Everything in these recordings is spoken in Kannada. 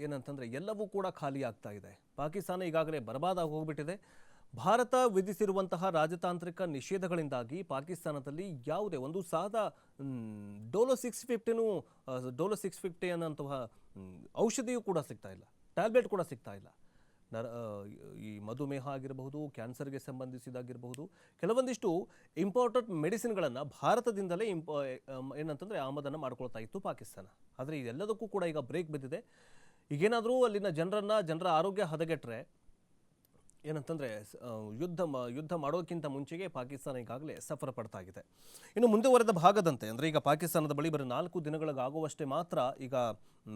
ಏನಂತಂದ್ರೆ ಎಲ್ಲವೂ ಕೂಡ ಖಾಲಿ ಆಗ್ತಾ ಇದೆ. ಪಾಕಿಸ್ತಾನ ಈಗಾಗಲೇ ಬರಬಾದಾಗಿ ಹೋಗ್ಬಿಟ್ಟಿದೆ. ಭಾರತ ವಿಧಿಸಿರುವಂತಹ ರಾಜತಾಂತ್ರಿಕ ನಿಷೇಧಗಳಿಂದಾಗಿ ಪಾಕಿಸ್ತಾನದಲ್ಲಿ ಯಾವುದೇ ಒಂದು ಸಾದಾ ಡೋಲೋ 650ನು ಡೋಲೋ 650 ಅನ್ನೋಂತಹ ಔಷಧಿಯೂ ಕೂಡ ಸಿಗ್ತಾ ಇಲ್ಲ, ಟ್ಯಾಬ್ಲೆಟ್ ಕೂಡ ಸಿಗ್ತಾ ಇಲ್ಲ. ಈ ಮಧುಮೇಹ ಆಗಿರಬಹುದು, ಕ್ಯಾನ್ಸರ್ಗೆ ಸಂಬಂಧಿಸಿದಾಗಿರಬಹುದು, ಕೆಲವೊಂದಿಷ್ಟು ಇಂಪಾರ್ಟೆಂಟ್ ಮೆಡಿಸಿನ್ಗಳನ್ನು ಭಾರತದಿಂದಲೇ ಏನಂತಂದರೆ ಆಮದನ್ನು ಮಾಡ್ಕೊಳ್ತಾ ಇತ್ತು ಪಾಕಿಸ್ತಾನ. ಆದರೆ ಇದೆಲ್ಲದಕ್ಕೂ ಕೂಡ ಈಗ ಬ್ರೇಕ್ ಬಿದ್ದಿದೆ. ಈಗೇನಾದರೂ ಅಲ್ಲಿನ ಜನರ ಆರೋಗ್ಯ ಹದಗೆಟ್ಟರೆ ಏನಂತಂದರೆ ಯುದ್ಧ ಮಾಡೋಕ್ಕಿಂತ ಮುಂಚೆಗೆ ಪಾಕಿಸ್ತಾನ ಈಗಾಗಲೇ ಸಫರ್ ಪಡ್ತಾ ಇದೆ. ಇನ್ನು ಮುಂದುವರೆದ ಭಾಗದಂತೆ ಅಂದರೆ ಈಗ ಪಾಕಿಸ್ತಾನದ ಬಳಿ ಬರೀ 4 ದಿನಗಳಿಗಾಗುವಷ್ಟೇ ಮಾತ್ರ ಈಗ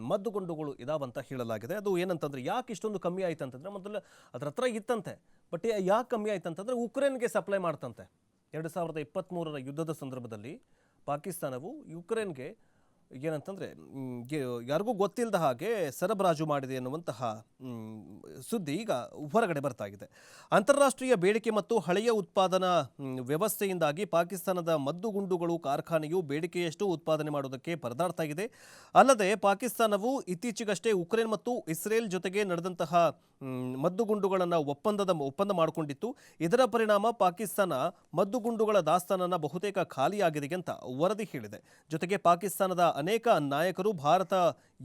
ಮದ್ದುಗುಂಡುಗಳು ಇದಾವಂತ ಹೇಳಲಾಗಿದೆ. ಅದು ಏನಂತಂದರೆ ಯಾಕೆ ಇಷ್ಟೊಂದು ಕಮ್ಮಿ ಆಯ್ತು ಅಂತಂದರೆ, ಮೊದಲು ಅದರ ಹತ್ರ ಇತ್ತಂತೆ, ಬಟ್ ಯಾಕೆ ಕಮ್ಮಿ ಆಯ್ತು ಅಂತಂದರೆ ಉಕ್ರೇನ್ಗೆ ಸಪ್ಲೈ ಮಾಡ್ತಂತೆ. 2023ರ ಯುದ್ಧದ ಸಂದರ್ಭದಲ್ಲಿ ಪಾಕಿಸ್ತಾನವು ಯುಕ್ರೇನ್ಗೆ ಏನಂತಂದರೆ ಯಾರಿಗೂ ಗೊತ್ತಿಲ್ಲದ ಹಾಗೆ ಸರಬರಾಜು ಮಾಡಿದೆ ಎನ್ನುವಂತಹ ಸುದ್ದಿ ಈಗ ಹೊರಗಡೆ ಬರ್ತಾ ಇದೆ. ಅಂತಾರಾಷ್ಟ್ರೀಯ ಬೇಡಿಕೆ ಮತ್ತು ಹಳೆಯ ಉತ್ಪಾದನಾ ವ್ಯವಸ್ಥೆಯಿಂದಾಗಿ ಪಾಕಿಸ್ತಾನದ ಮದ್ದುಗುಂಡುಗಳು ಕಾರ್ಖಾನೆಯು ಬೇಡಿಕೆಯಷ್ಟು ಉತ್ಪಾದನೆ ಮಾಡುವುದಕ್ಕೆ ಪರದಾಡ್ತಾ ಇದೆ. ಅಲ್ಲದೆ ಪಾಕಿಸ್ತಾನವು ಇತ್ತೀಚೆಗಷ್ಟೇ ಉಕ್ರೇನ್ ಮತ್ತು ಇಸ್ರೇಲ್ ಜೊತೆಗೆ ನಡೆದಂತಹ ಮದ್ದುಗುಂಡುಗಳನ್ನು ಒಪ್ಪಂದ ಮಾಡಿಕೊಂಡಿತ್ತು. ಇದರ ಪರಿಣಾಮ ಪಾಕಿಸ್ತಾನ ಮದ್ದುಗುಂಡುಗಳ ದಾಸ್ತಾನನ್ನು ಬಹುತೇಕ ಖಾಲಿಯಾಗಿದೆ ಅಂತ ವರದಿ ಹೇಳಿದೆ. ಜೊತೆಗೆ ಪಾಕಿಸ್ತಾನದ ಅನೇಕ ನಾಯಕರು ಭಾರತ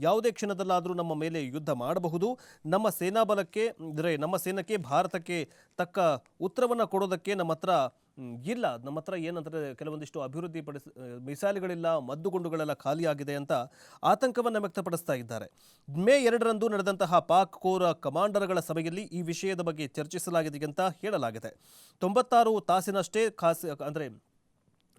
ಯಾವುದೇ ಕ್ಷಣದಲ್ಲಾದರೂ ನಮ್ಮ ಮೇಲೆ ಯುದ್ಧ ಮಾಡಬಹುದು, ನಮ್ಮ ಸೇನೆಗೆ ಭಾರತಕ್ಕೆ ತಕ್ಕ ಉತ್ತರವನ್ನು ಕೊಡೋದಕ್ಕೆ ನಮ್ಮ ಹತ್ರ ಏನಂದರೆ ಕೆಲವೊಂದಿಷ್ಟು ಮಿಸೈಲ್ಗಳಿಲ್ಲ, ಮದ್ದುಗುಂಡುಗಳೆಲ್ಲ ಖಾಲಿಯಾಗಿದೆ ಅಂತ ಆತಂಕವನ್ನು ವ್ಯಕ್ತಪಡಿಸ್ತಾ ಇದ್ದಾರೆ. ಮೇ 2ರಂದು ನಡೆದಂತಹ ಪಾಕ್ ಕೋರ್ ಕಮಾಂಡರ್ಗಳ ಸಭೆಯಲ್ಲಿ ಈ ವಿಷಯದ ಬಗ್ಗೆ ಚರ್ಚಿಸಲಾಗಿದೆ ಅಂತ ಹೇಳಲಾಗಿದೆ. 96 ತಾಸಿನಷ್ಟೇ ಅಂದರೆ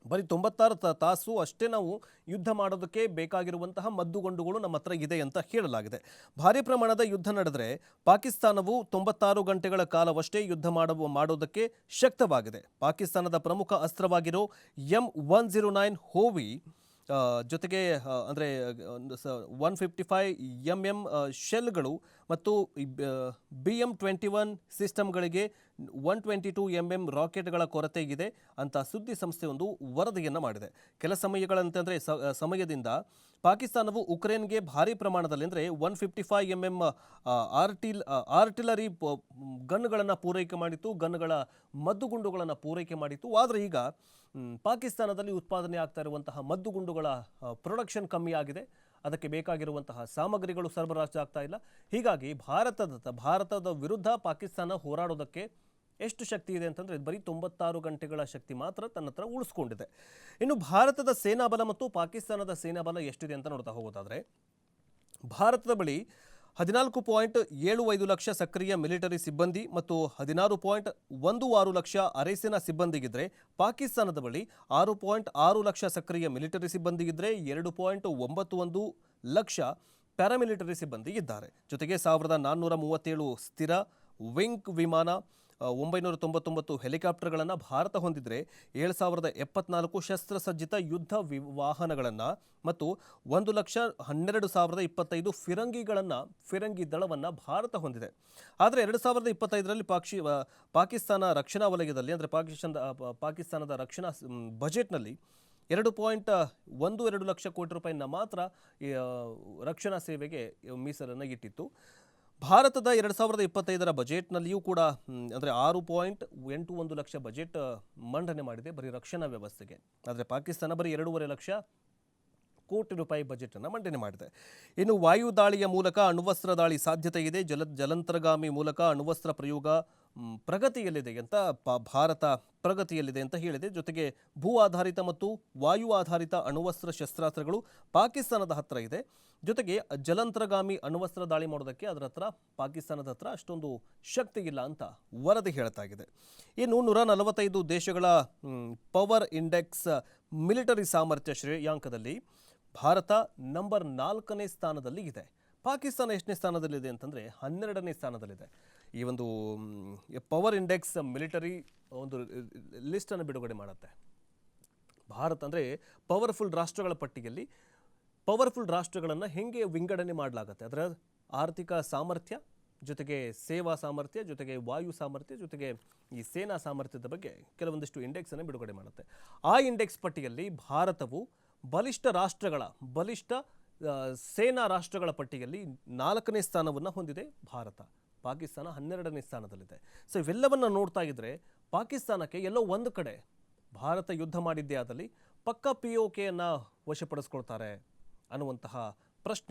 ಬರೀ 96 ತಾಸು ಅಷ್ಟೇ ನಾವು ಯುದ್ಧ ಮಾಡೋದಕ್ಕೆ ಬೇಕಾಗಿರುವಂತಹ ಮದ್ದುಗುಂಡುಗಳು ನಮ್ಮ ಹತ್ರ ಇದೆ ಅಂತ ಹೇಳಲಾಗಿದೆ. ಭಾರಿ ಪ್ರಮಾಣದ ಯುದ್ಧ ನಡೆದರೆ ಪಾಕಿಸ್ತಾನವು 96 ಗಂಟೆಗಳ ಕಾಲವಷ್ಟೇ ಯುದ್ಧ ಮಾಡೋದಕ್ಕೆ ಶಕ್ತವಾಗಿದೆ. ಪಾಕಿಸ್ತಾನದ ಪ್ರಮುಖ ಅಸ್ತ್ರವಾಗಿರೋ M109 ಹೋವಿ ಜೊತೆಗೆ ಅಂದರೆ 155mm ಶೆಲ್ಗಳು ಮತ್ತು BM-21 ಸಿಸ್ಟಮ್ಗಳಿಗೆ 122mm ರಾಕೆಟ್ಗಳ ಕೊರತೆ ಇದೆ ಅಂತ ಸುದ್ದಿ ಸಂಸ್ಥೆಯೊಂದು ವರದಿಯನ್ನು ಮಾಡಿದೆ. ಕೆಲ ಸಮಯದಿಂದ ಪಾಕಿಸ್ತಾನವು ಉಕ್ರೇನ್ಗೆ ಭಾರೀ ಪ್ರಮಾಣದಲ್ಲಿ ಅಂದರೆ 155mm ಆರ್ಟಿಲರಿ ಗನ್ಗಳನ್ನು ಪೂರೈಕೆ ಮಾಡಿತ್ತು, ಗನ್ಗಳ ಮದ್ದುಗುಂಡುಗಳನ್ನು ಪೂರೈಕೆ ಮಾಡಿತ್ತು. ಆದರೆ ಈಗ ಪಾಕಿಸ್ತಾನದಲ್ಲಿ ಉತ್ಪಾದನೆ ಆಗ್ತಾ ಇರುವಂತಹ ಮದ್ದುಗುಂಡುಗಳ ಪ್ರೊಡಕ್ಷನ್ ಕಮ್ಮಿ ಆಗಿದೆ, ಅದಕ್ಕೆ ಬೇಕಾಗಿರುವಂತಹ ಸಾಮಗ್ರಿಗಳು ಸರಬರಾಜು ಆಗ್ತಾ ಇಲ್ಲ. ಹೀಗಾಗಿ ಭಾರತದ ವಿರುದ್ಧ ಪಾಕಿಸ್ತಾನ ಹೋರಾಡೋದಕ್ಕೆ ಎಷ್ಟು ಶಕ್ತಿ ಇದೆ ಅಂತಂದರೆ ಬರೀ 96 ಗಂಟೆಗಳ ಶಕ್ತಿ ಮಾತ್ರ ತನ್ನ ಹತ್ರ ಉಳಿಸ್ಕೊಂಡಿದೆ. ಇನ್ನು ಭಾರತದ ಸೇನಾಬಲ ಮತ್ತು ಪಾಕಿಸ್ತಾನದ ಸೇನಾಬಲ ಎಷ್ಟಿದೆ ಅಂತ ನೋಡ್ತಾ ಹೋಗೋದಾದರೆ, ಭಾರತದ ಬಳಿ 14.75 ಲಕ್ಷ ಸಕ್ರಿಯ ಮಿಲಿಟರಿ ಸಿಬ್ಬಂದಿ ಮತ್ತು 16.16 ಲಕ್ಷ ಅರೆಸೇನಾ ಸಿಬ್ಬಂದಿಗಿದ್ರೆ, ಪಾಕಿಸ್ತಾನದ ಬಳಿ 6.6 ಲಕ್ಷ ಸಕ್ರಿಯ ಮಿಲಿಟರಿ ಸಿಬ್ಬಂದಿಗಿದ್ರೆ 2.91 ಲಕ್ಷ ಪ್ಯಾರಾಮಿಲಿಟರಿ ಸಿಬ್ಬಂದಿ ಇದ್ದಾರೆ. ಜೊತೆಗೆ 1437 ಸ್ಥಿರ ವಿಂಗ್ ವಿಮಾನ, 999 ಹೆಲಿಕಾಪ್ಟರ್ಗಳನ್ನು ಭಾರತ ಹೊಂದಿದ್ರೆ, 7074 ಶಸ್ತ್ರಸಜ್ಜಿತ ಯುದ್ಧ ವಾಹನಗಳನ್ನು ಮತ್ತು 1,12,025 ಫಿರಂಗಿ ದಳವನ್ನು ಭಾರತ ಹೊಂದಿದೆ. ಆದರೆ 2025ರಲ್ಲಿ ಪಾಕಿಸ್ತಾನ ರಕ್ಷಣಾ ವಲಯದಲ್ಲಿ ಅಂದರೆ ಪಾಕಿಸ್ತಾನದ ರಕ್ಷಣಾ ಬಜೆಟ್ನಲ್ಲಿ 2.12 ಲಕ್ಷ ಕೋಟಿ ರೂಪಾಯಿನ ಮಾತ್ರ ರಕ್ಷಣಾ ಸೇವೆಗೆ ಮೀಸಲನ್ನು ಇಟ್ಟಿತ್ತು. ಭಾರತದ 2025ರ ಬಜೆಟ್ನಲ್ಲಿಯೂ ಕೂಡ ಅಂದರೆ 6.81 ಲಕ್ಷ ಬಜೆಟ್ ಮಂಡನೆ ಮಾಡಿದೆ ಬರೀ ರಕ್ಷಣಾ ವ್ಯವಸ್ಥೆಗೆ. ಆದರೆ ಪಾಕಿಸ್ತಾನ ಬರೀ 2.5 ಲಕ್ಷ ಕೋಟಿ ರೂಪಾಯಿ ಬಜೆಟನ್ನು ಮಂಡನೆ ಮಾಡಿದೆ. ಇನ್ನು ವಾಯು ದಾಳಿಯ ಮೂಲಕ ಅಣ್ವಸ್ತ್ರ ದಾಳಿ ಸಾಧ್ಯತೆ ಇದೆ, ಜಲಂತರ್ಗಾಮಿ ಮೂಲಕ ಅಣ್ವಸ್ತ್ರ ಪ್ರಯೋಗ ಪ್ರಗತಿಯಲ್ಲಿದೆ ಅಂತ ಭಾರತ ಪ್ರಗತಿಯಲ್ಲಿದೆ ಅಂತ ಹೇಳಿದೆ. ಜೊತೆಗೆ ಭೂ ಆಧಾರಿತ ಮತ್ತು ವಾಯು ಆಧಾರಿತ ಅಣ್ವಸ್ತ್ರ ಶಸ್ತ್ರಾಸ್ತ್ರಗಳು ಪಾಕಿಸ್ತಾನದ ಹತ್ರ ಇದೆ. ಜೊತೆಗೆ ಜಲಂತರ್ಗಾಮಿ ಅಣ್ವಸ್ತ್ರ ದಾಳಿ ಮಾಡೋದಕ್ಕೆ ಪಾಕಿಸ್ತಾನದ ಹತ್ರ ಅಷ್ಟೊಂದು ಶಕ್ತಿ ಇಲ್ಲ ಅಂತ ವರದಿ ಹೇಳ್ತಾ ಇದೆ. ಇನ್ನು 145 ದೇಶಗಳ ಪವರ್ ಇಂಡೆಕ್ಸ್ ಮಿಲಿಟರಿ ಸಾಮರ್ಥ್ಯ ಶ್ರೇಯಾಂಕದಲ್ಲಿ ಭಾರತ ನಂಬರ್ 4ನೇ ಸ್ಥಾನದಲ್ಲಿ ಇದೆ. ಪಾಕಿಸ್ತಾನ ಎಷ್ಟನೇ ಸ್ಥಾನದಲ್ಲಿದೆ ಅಂತಂದರೆ 12ನೇ ಸ್ಥಾನದಲ್ಲಿದೆ. ಈ ಒಂದು ಪವರ್ ಇಂಡೆಕ್ಸ್ ಮಿಲಿಟರಿ ಒಂದು ಲಿಸ್ಟನ್ನು ಬಿಡುಗಡೆ ಮಾಡುತ್ತೆ. ಭಾರತ ಅಂದರೆ ಪವರ್ಫುಲ್ ರಾಷ್ಟ್ರಗಳ ಪಟ್ಟಿಯಲ್ಲಿ ಪವರ್ಫುಲ್ ರಾಷ್ಟ್ರಗಳನ್ನು ಹೇಗೆ ವಿಂಗಡಣೆ ಮಾಡಲಾಗುತ್ತೆ, ಅದರ ಆರ್ಥಿಕ ಸಾಮರ್ಥ್ಯ ಜೊತೆಗೆ ಸೇವಾ ಸಾಮರ್ಥ್ಯ ಜೊತೆಗೆ ವಾಯು ಸಾಮರ್ಥ್ಯ ಜೊತೆಗೆ ಈ ಸೇನಾ ಸಾಮರ್ಥ್ಯದ ಬಗ್ಗೆ ಕೆಲವೊಂದಿಷ್ಟು ಇಂಡೆಕ್ಸನ್ನು ಬಿಡುಗಡೆ ಮಾಡುತ್ತೆ. ಆ ಇಂಡೆಕ್ಸ್ ಪಟ್ಟಿಯಲ್ಲಿ ಭಾರತವು ಬಲಿಷ್ಠ ಸೇನಾ ರಾಷ್ಟ್ರಗಳ ಪಟ್ಟಿಯಲ್ಲಿ 4ನೇ ಸ್ಥಾನವನ್ನು ಹೊಂದಿದೆ ಭಾರತ. ಪಾಕಿಸ್ತಾನ 12ನೇ ಸ್ಥಾನದಲ್ಲಿದೆ. ಸೊ ಇವೆಲ್ಲವನ್ನ ನೋಡ್ತಾ ಇದ್ರೆ ಪಾಕಿಸ್ತಾನಕ್ಕೆ ಎಲ್ಲೋ ಒಂದು ಕಡೆ ಭಾರತ ಯುದ್ಧ ಮಾಡಿದ್ದೇ ಆದಲ್ಲಿ ಪಕ್ಕ POKಯನ್ನು ವಶಪಡಿಸ್ಕೊಳ್ತಾರೆ ಅನ್ನುವಂತಹ ಪ್ರಶ್ನೆ